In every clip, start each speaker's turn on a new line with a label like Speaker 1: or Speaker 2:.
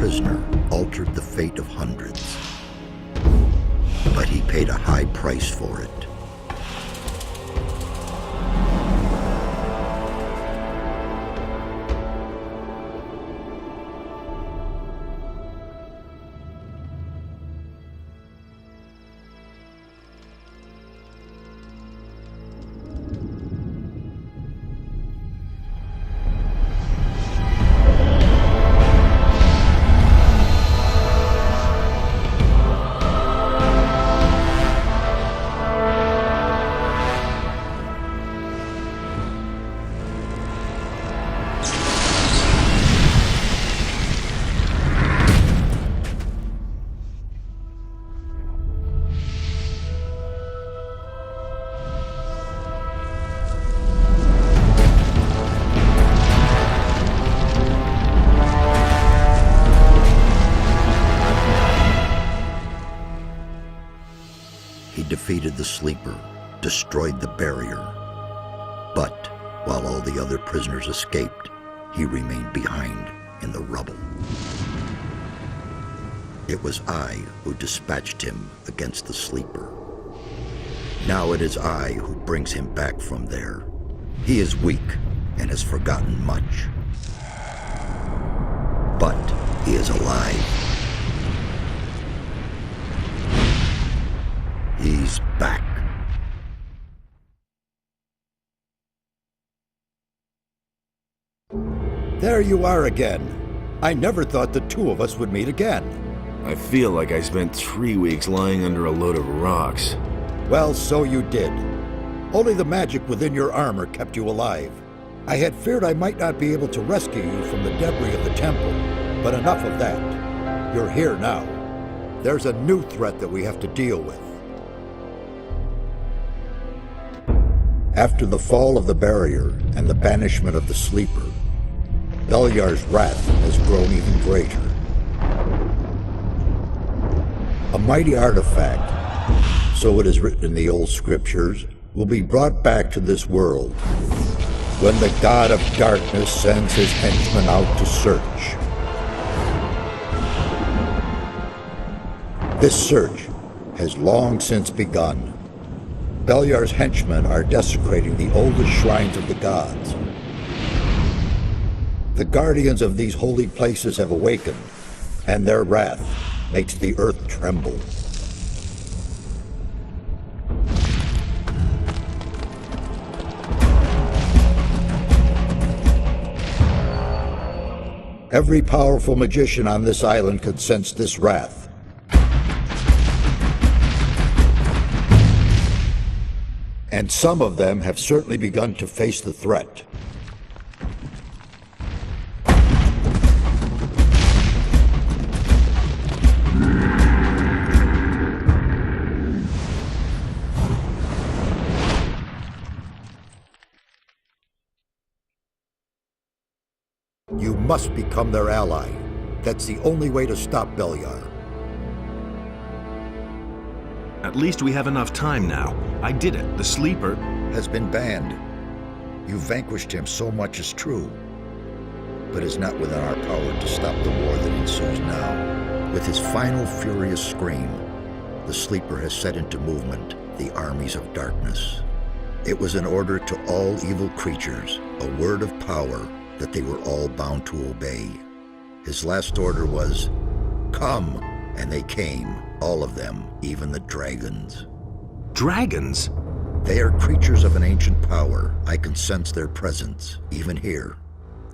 Speaker 1: prisoner altered the fate of hundreds. But he paid a high price for it. Defeated the sleeper, destroyed the barrier. But while all the other prisoners escaped, he remained behind in the rubble. It was I who dispatched him against the sleeper. Now it is I who brings him back from there. He is weak and has forgotten much. But he is alive. He's back.
Speaker 2: There you are again. I never thought the two of us would meet again.
Speaker 3: I feel like I spent 3 weeks lying under a load of rocks.
Speaker 2: Well, so you did. Only the magic within your armor kept you alive. I had feared I might not be able to rescue you from the debris of the temple, but enough of that. You're here now. There's a new threat that we have to deal with. After the fall of the barrier and the banishment of the sleeper, Beliar's wrath has grown even greater. A mighty artifact, so it is written in the old scriptures, will be brought back to this world when the god of darkness sends his henchmen out to search. This search has long since begun. Beliar's henchmen are desecrating the oldest shrines of the gods. The guardians of these holy places have awakened, and their wrath makes the earth tremble. Every powerful magician on this island could sense this wrath. And some of them have certainly begun to face the threat. You must become their ally. That's the only way to stop Beliar.
Speaker 4: At least we have enough time now. I did it. The sleeper
Speaker 1: has been banned. You vanquished him, so much is true. But it's not within our power to stop the war that ensues now. With his final furious scream, the sleeper has set into movement the armies of darkness. It was an order to all evil creatures, a word of power that they were all bound to obey. His last order was, "Come," and they came, all of them, even the dragons.
Speaker 4: Dragons?
Speaker 1: They are creatures of an ancient power. I can sense their presence, even here.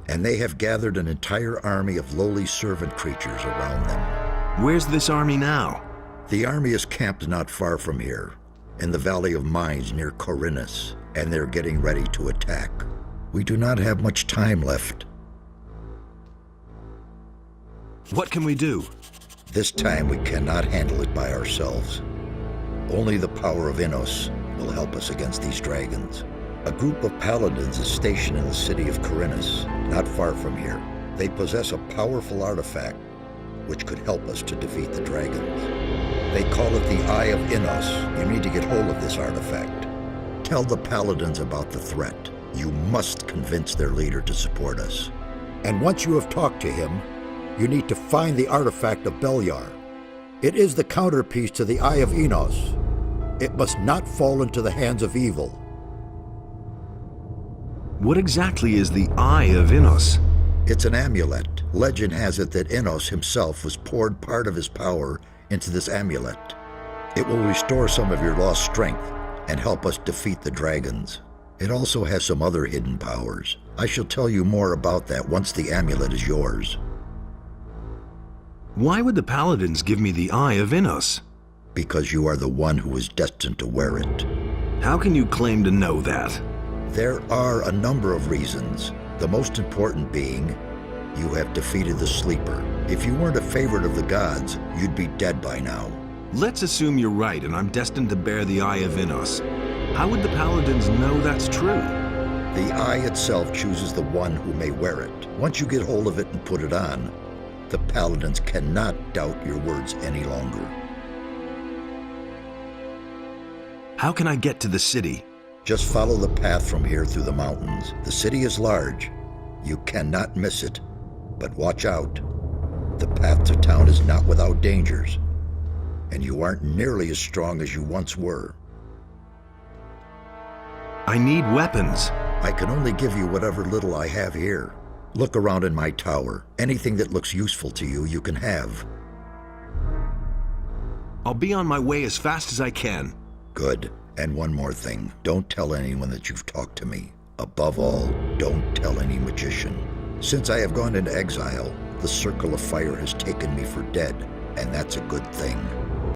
Speaker 1: And they have gathered an entire army of lowly servant creatures around them.
Speaker 4: Where's this army now?
Speaker 1: The army is camped not far from here, in the Valley of Mines near Corinus, and they're getting ready to attack. We do not have much time left.
Speaker 4: What can we do?
Speaker 1: This time we cannot handle it by ourselves. Only the power of Innos will help us against these dragons. A group of paladins is stationed in the city of Corinus, not far from here. They possess a powerful artifact which could help us to defeat the dragons. They call it the Eye of Innos. You need to get hold of this artifact. Tell the paladins about the threat. You must convince their leader to support us.
Speaker 2: And once you have talked to him, You need to find the artifact of Beliar. It is the counterpiece to the Eye of Enos. It must not fall into the hands of evil.
Speaker 4: What exactly is the Eye of Enos?
Speaker 1: It's an amulet. Legend has it that Enos himself was poured part of his power into this amulet. It will restore some of your lost strength and help us defeat the dragons. It also has some other hidden powers. I shall tell you more about that once the amulet is yours.
Speaker 4: Why would the Paladins give me the Eye of Enos?
Speaker 1: Because you are the one who is destined to wear it.
Speaker 4: How can you claim to know that?
Speaker 1: There are a number of reasons, the most important being you have defeated the Sleeper. If you weren't a favorite of the gods, you'd be dead by now.
Speaker 4: Let's assume you're right and I'm destined to bear the Eye of Enos. How would the Paladins know that's true?
Speaker 1: The eye itself chooses the one who may wear it. Once you get hold of it and put it on, the Paladins cannot doubt your words any longer.
Speaker 4: How can I get to the city?
Speaker 1: Just follow the path from here through the mountains. The city is large. You cannot miss it. But watch out. The path to town is not without dangers. And you aren't nearly as strong as you once were.
Speaker 4: I need weapons.
Speaker 1: I can only give you whatever little I have here. Look around in my tower. Anything that looks useful to you, you can have.
Speaker 4: I'll be on my way as fast as I can.
Speaker 1: Good. And one more thing. Don't tell anyone that you've talked to me. Above all, don't tell any magician. Since I have gone into exile, the Circle of Fire has taken me for dead, and that's a good thing.